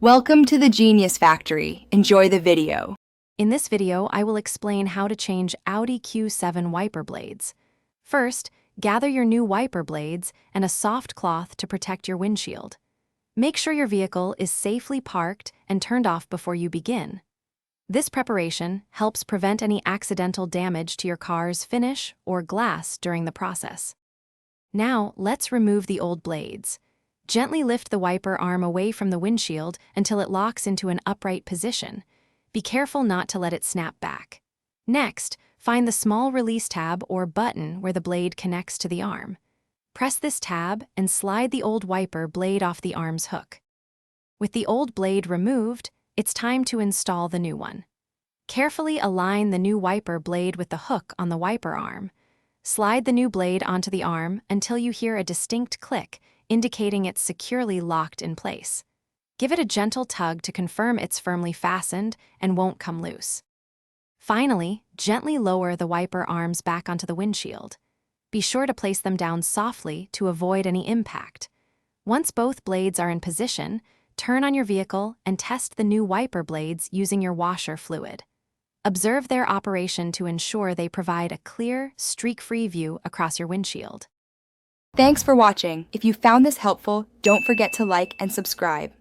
Welcome to the Genius Factory. Enjoy the video. In this video, I will explain how to change Audi Q7 wiper blades. First, gather your new wiper blades and a soft cloth to protect your windshield. Make sure your vehicle is safely parked and turned off before you begin. This preparation helps prevent any accidental damage to your car's finish or glass during the process. Now, let's remove the old blades. Gently lift the wiper arm away from the windshield until it locks into an upright position. Be careful not to let it snap back. Next, find the small release tab or button where the blade connects to the arm. Press this tab and slide the old wiper blade off the arm's hook. With the old blade removed, it's time to install the new one. Carefully align the new wiper blade with the hook on the wiper arm. Slide the new blade onto the arm until you hear a distinct click, indicating it's securely locked in place. Give it a gentle tug to confirm it's firmly fastened and won't come loose. Finally, gently lower the wiper arms back onto the windshield. Be sure to place them down softly to avoid any impact. Once both blades are in position, turn on your vehicle and test the new wiper blades using your washer fluid. Observe their operation to ensure they provide a clear, streak-free view across your windshield. Thanks for watching. If you found this helpful, don't forget to like and subscribe.